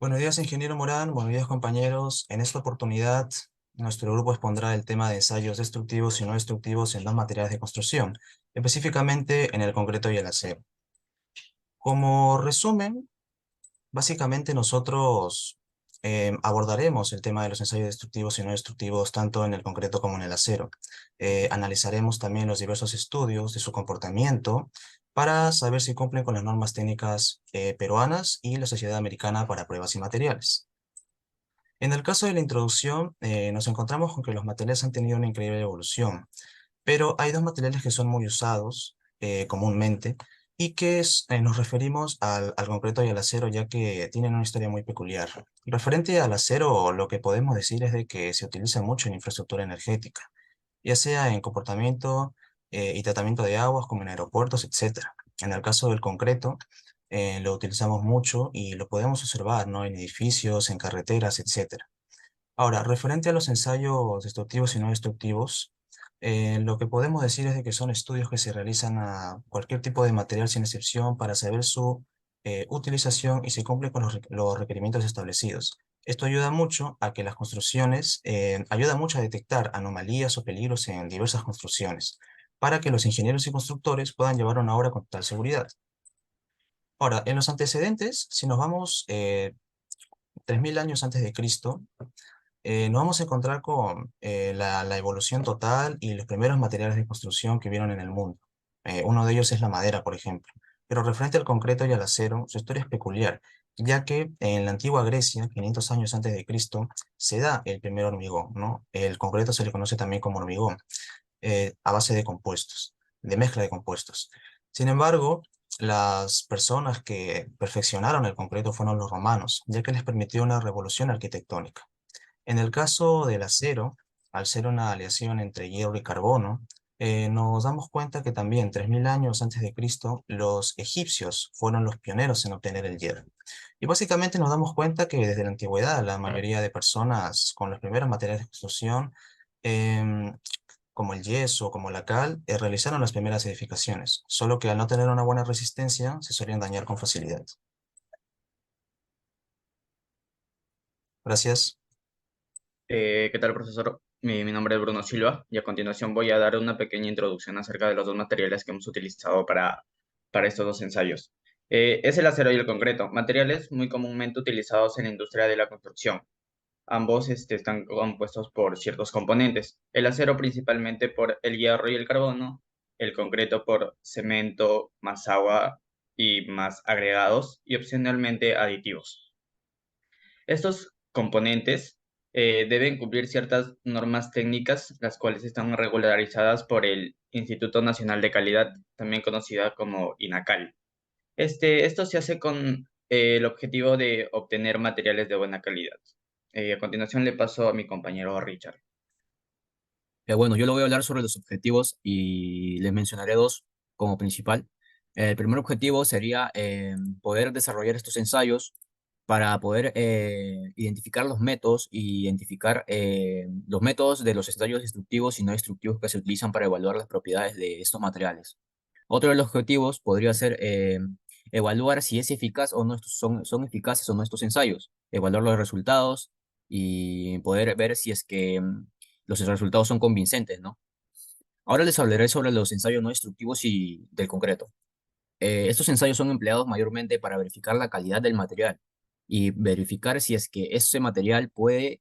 Buenos días, ingeniero Morán. Buenos días, compañeros. En esta oportunidad, nuestro grupo expondrá el tema de ensayos destructivos y no destructivos en dos materiales de construcción, específicamente en el concreto y el acero. Como resumen, básicamente nosotros abordaremos el tema de los ensayos destructivos y no destructivos tanto en el concreto como en el acero. Analizaremos también los diversos estudios de su comportamiento para saber si cumplen con las normas técnicas peruanas y la Sociedad Americana para Pruebas y Materiales. En el caso de la introducción, nos encontramos con que los materiales han tenido una increíble evolución, pero hay dos materiales que son muy usados comúnmente y que nos referimos al concreto y al acero, ya que tienen una historia muy peculiar. Referente al acero, lo que podemos decir es de que se utiliza mucho en infraestructura energética, ya sea en comportamiento y tratamiento de aguas, como en aeropuertos, etcétera. En el caso del concreto, lo utilizamos mucho y lo podemos observar, ¿no? En edificios, en carreteras, etcétera. Ahora, referente a los ensayos destructivos y no destructivos, lo que podemos decir es de que son estudios que se realizan a cualquier tipo de material sin excepción para saber su utilización y si cumple con los requerimientos establecidos. Esto ayuda mucho a que las construcciones, ayuda mucho a detectar anomalías o peligros en diversas construcciones, para que los ingenieros y constructores puedan llevar una obra con total seguridad. Ahora, en los antecedentes, si nos vamos 3000 años antes de Cristo, nos vamos a encontrar con la evolución total y los primeros materiales de construcción que vieron en el mundo. Uno de ellos es la madera, por ejemplo. Pero referente al concreto y al acero, su historia es peculiar, ya que en la antigua Grecia, 500 años antes de Cristo, se da el primer hormigón, ¿no? El concreto se le conoce también como hormigón, a base de compuestos, de mezcla de compuestos. Sin embargo, las personas que perfeccionaron el concreto fueron los romanos, ya que les permitió una revolución arquitectónica. En el caso del acero, al ser una aleación entre hierro y carbono, nos damos cuenta que también 3000 años antes de Cristo, los egipcios fueron los pioneros en obtener el hierro. Y básicamente nos damos cuenta que desde la antigüedad la mayoría de personas con los primeros materiales de construcción, em, como el yeso, como la cal, realizaron las primeras edificaciones, solo que al no tener una buena resistencia se solían dañar con facilidad. Gracias. ¿Qué tal, profesor? Mi nombre es Bruno Silva y a continuación voy a dar una pequeña introducción acerca de los dos materiales que hemos utilizado para estos dos ensayos. Es el acero y el concreto, materiales muy comúnmente utilizados en la industria de la construcción. Ambos están compuestos por ciertos componentes. El acero principalmente por el hierro y el carbono, el concreto por cemento, más agua y más agregados y opcionalmente aditivos. Estos componentes deben cumplir ciertas normas técnicas, las cuales están regularizadas por el Instituto Nacional de Calidad, también conocida como INACAL. Esto se hace con el objetivo de obtener materiales de buena calidad. A continuación le paso a mi compañero Richard. Bueno, yo le voy a hablar sobre los objetivos y les mencionaré dos como principal. El primer objetivo sería poder desarrollar estos ensayos para poder identificar los métodos y identificar los métodos de los ensayos destructivos y no destructivos que se utilizan para evaluar las propiedades de estos materiales. Otro de los objetivos podría ser evaluar si es eficaz o no son eficaces o no estos ensayos, evaluar los resultados y poder ver si es que los resultados son convincentes, ¿no? Ahora les hablaré sobre los ensayos no destructivos y del concreto. Estos ensayos son empleados mayormente para verificar la calidad del material y verificar si es que ese material puede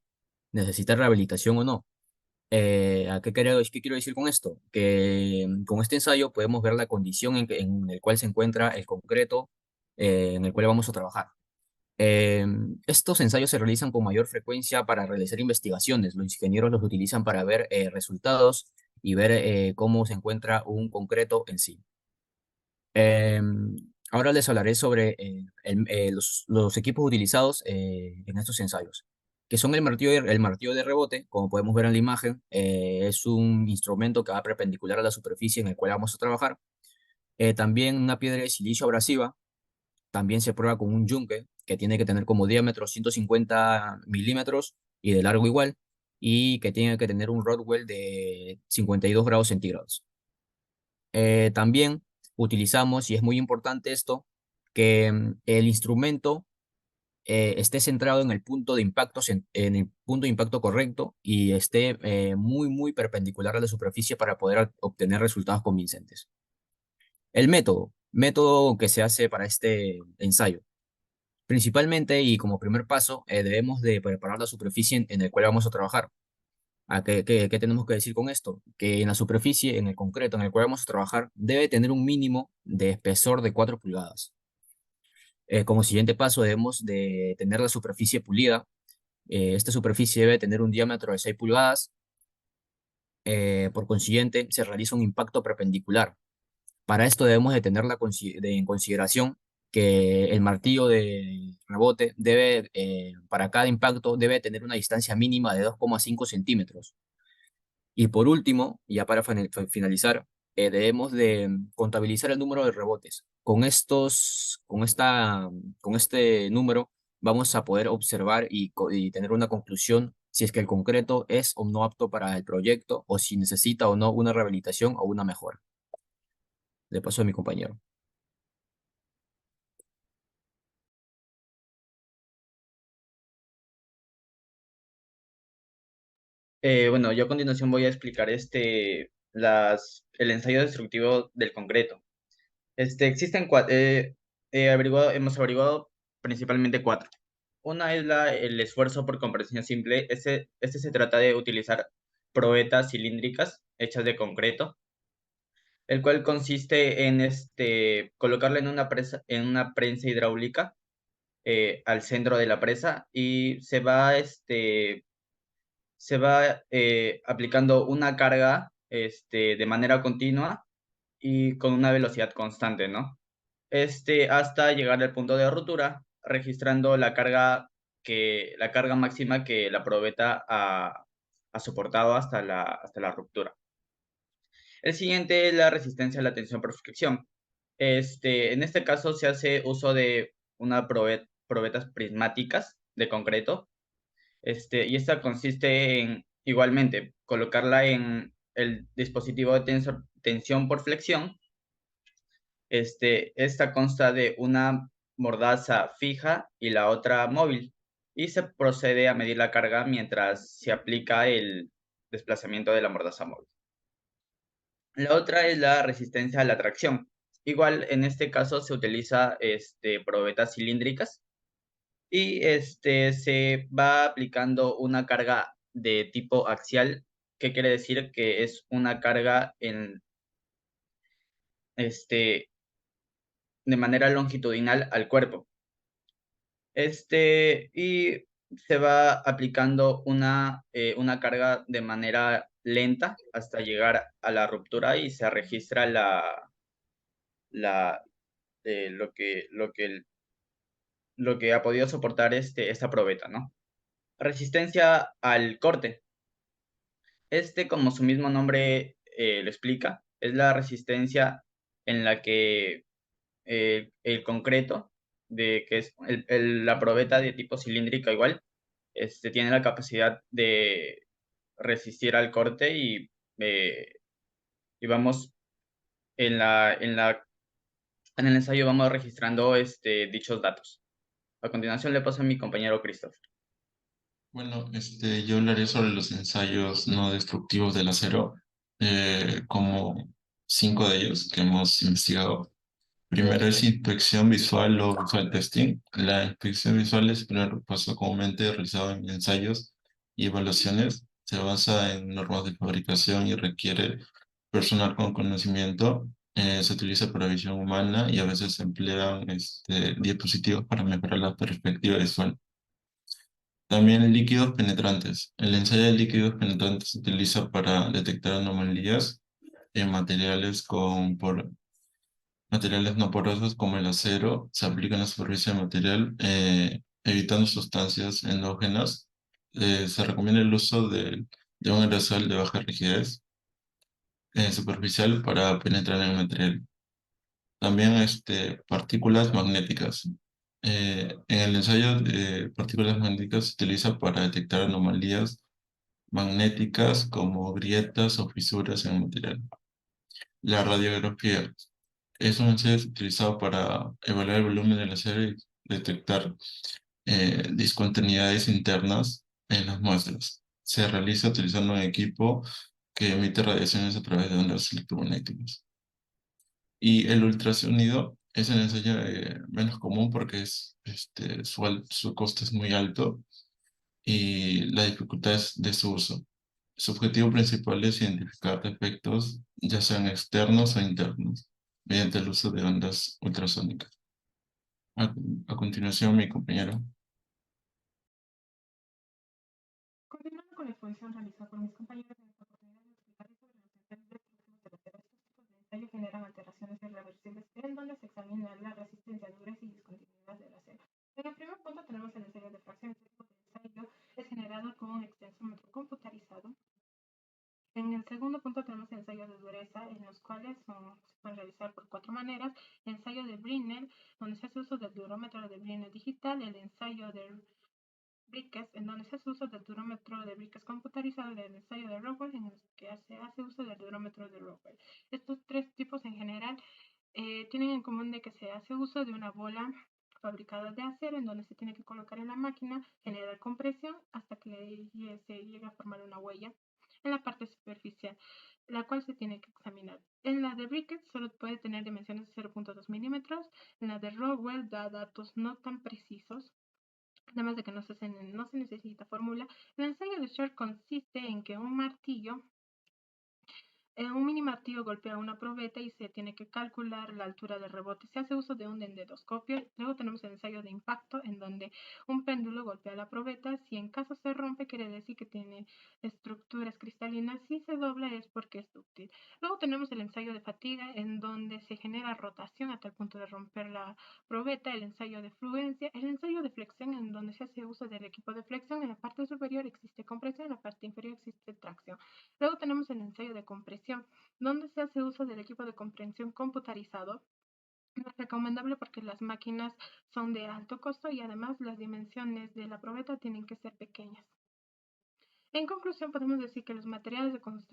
necesitar rehabilitación o no. Qué quiero decir con esto? Que con este ensayo podemos ver la condición en el cual se encuentra el concreto en el cual vamos a trabajar. Eh, Estos ensayos se realizan con mayor frecuencia para realizar investigaciones. Los ingenieros los utilizan para ver resultados y ver cómo se encuentra un concreto en sí. Eh, Ahora les hablaré sobre los equipos utilizados en estos ensayos, que son el martillo de rebote, como podemos ver en la imagen, es un instrumento que va perpendicular a la superficie en el cual vamos a trabajar. También una piedra de silicio abrasiva, también se prueba con un yunque, que tiene que tener como diámetro 150 milímetros y de largo igual, y que tiene que tener un Rodwell de 52 grados centígrados. También utilizamos, y es muy importante esto, que el instrumento esté centrado en el punto de impacto, en el punto de impacto correcto y esté muy, muy perpendicular a la superficie para poder obtener resultados convincentes. El método que se hace para este ensayo. Principalmente y como primer paso, debemos de preparar la superficie en el cual vamos a trabajar. ¿Qué tenemos que decir con esto? Que en la superficie, en el concreto en el cual vamos a trabajar, debe tener un mínimo de espesor de 4 pulgadas. Como siguiente paso, debemos de tener la superficie pulida. Esta superficie debe tener un diámetro de 6 pulgadas. Por consiguiente, se realiza un impacto perpendicular. Para esto debemos de tener en consideración que el martillo de rebote debe, para cada impacto, debe tener una distancia mínima de 2,5 centímetros. Y por último, ya para finalizar, debemos de contabilizar el número de rebotes. Con este número vamos a poder observar y tener una conclusión si es que el concreto es o no apto para el proyecto o si necesita o no una rehabilitación o una mejora. Le paso a mi compañero. Bueno, yo a continuación voy a explicar el ensayo destructivo del concreto. Existen hemos averiguado principalmente cuatro. Una es el esfuerzo por compresión simple. Este se trata de utilizar probetas cilíndricas hechas de concreto, el cual consiste en colocarla en una prensa hidráulica al centro de la presa y se va aplicando una carga de manera continua y con una velocidad constante, ¿no? Hasta llegar al punto de ruptura, registrando la carga máxima que la probeta ha soportado hasta la ruptura. El siguiente es la resistencia a la tensión por fricción. En este caso se hace uso de probetas prismáticas de concreto, y esta consiste en, igualmente, colocarla en el dispositivo de tensión por flexión. Esta consta de una mordaza fija y la otra móvil, y se procede a medir la carga mientras se aplica el desplazamiento de la mordaza móvil. La otra es la resistencia a la tracción. Igual, en este caso se utiliza probetas cilíndricas y se va aplicando una carga de tipo axial, que quiere decir que es una carga de manera longitudinal al cuerpo. Y se va aplicando una carga de manera lenta hasta llegar a la ruptura y se registra la, lo que ha podido soportar esta probeta, ¿no? Resistencia al corte. Como su mismo nombre lo explica, es la resistencia en la que el concreto, que es la probeta de tipo cilíndrica igual, tiene la capacidad de resistir al corte y vamos en el ensayo vamos registrando dichos datos. A continuación le paso a mi compañero Christopher. Bueno, yo hablaré sobre los ensayos no destructivos del acero, como 5 de ellos que hemos investigado. Primero es inspección visual o visual testing. La inspección visual es el primer paso comúnmente realizado en ensayos y evaluaciones. Se basa en normas de fabricación y requiere personal con conocimiento. Se utiliza para visión humana y a veces se emplean dispositivos para mejorar la perspectiva visual. También líquidos penetrantes. El ensayo de líquidos penetrantes se utiliza para detectar anomalías en materiales no porosos como el acero. Se aplica en la superficie del material, evitando sustancias endógenas. Se recomienda el uso de un aerosol de baja rigidez superficial para penetrar en el material. También partículas magnéticas. En el ensayo de partículas magnéticas se utiliza para detectar anomalías magnéticas como grietas o fisuras en el material. La radiografía es un ensayo utilizado para evaluar el volumen del acero y detectar discontinuidades internas en las muestras. Se realiza utilizando un equipo que emite radiaciones a través de ondas electromagnéticas. Y el ultrasonido es el ensayo menos común porque su costo es muy alto y la dificultad es de su uso. Su objetivo principal es identificar defectos, ya sean externos o internos, mediante el uso de ondas ultrasónicas. A, a continuación, mi compañero. Continuando con la exposición realizada por mis compañeros en esta oportunidad, les explicaré sobre los ensayos destructivos de la Tierra. Estos tipos de ensayo generan alteraciones irreversibles en donde se examina la resistencia, dureza y discontinuidad del acero. En el primer punto tenemos el ensayo de fracción. Este tipo de ensayo es generado con un extensómetro computarizado. En el segundo punto tenemos el ensayo de dureza, en los cuales se pueden realizar por 4 maneras. El ensayo de Brinell, donde se hace uso del durómetro de Brinell digital. El ensayo de Briques, en donde se hace uso del durómetro de Briques computarizado. El ensayo de Rockwell, en el que se hace uso del durómetro de Rockwell. Estos 3 tipos en general tienen en común de que se hace uso de una bola fabricada de acero, en donde se tiene que colocar en la máquina, generar compresión hasta que se llegue a formar una huella en la parte superficial, la cual se tiene que examinar. En la de Briquet solo puede tener dimensiones de 0.2 milímetros. En la de Rockwell da datos no tan precisos, además de que no se necesita fórmula. El ensayo de Short consiste en que un martillo un mini martillo golpea una probeta y se tiene que calcular la altura de rebote. Se hace uso de un endoscopio. Luego tenemos el ensayo de impacto, en donde un péndulo golpea la probeta. Si en caso se rompe, quiere decir que tiene estructuras cristalinas. Si se dobla, es porque es dúctil. Luego tenemos el ensayo de fatiga, en donde se genera rotación hasta el punto de romper la probeta. El ensayo de fluencia. El ensayo de flexión, en donde se hace uso del equipo de flexión. En la parte superior existe compresión, en la parte inferior existe tracción. Luego tenemos el ensayo de compresión, donde se hace uso del equipo de compresión computarizado. No es recomendable porque las máquinas son de alto costo y además las dimensiones de la probeta tienen que ser pequeñas. En conclusión, podemos decir que los materiales usados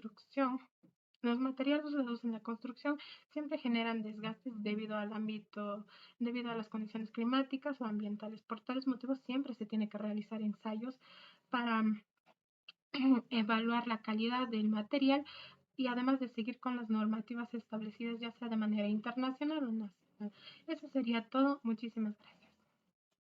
en la construcción siempre generan desgastes debido a las condiciones climáticas o ambientales. Por tales motivos, siempre se tiene que realizar ensayos para evaluar la calidad del material y además de seguir con las normativas establecidas, ya sea de manera internacional o nacional. Eso sería todo. Muchísimas gracias.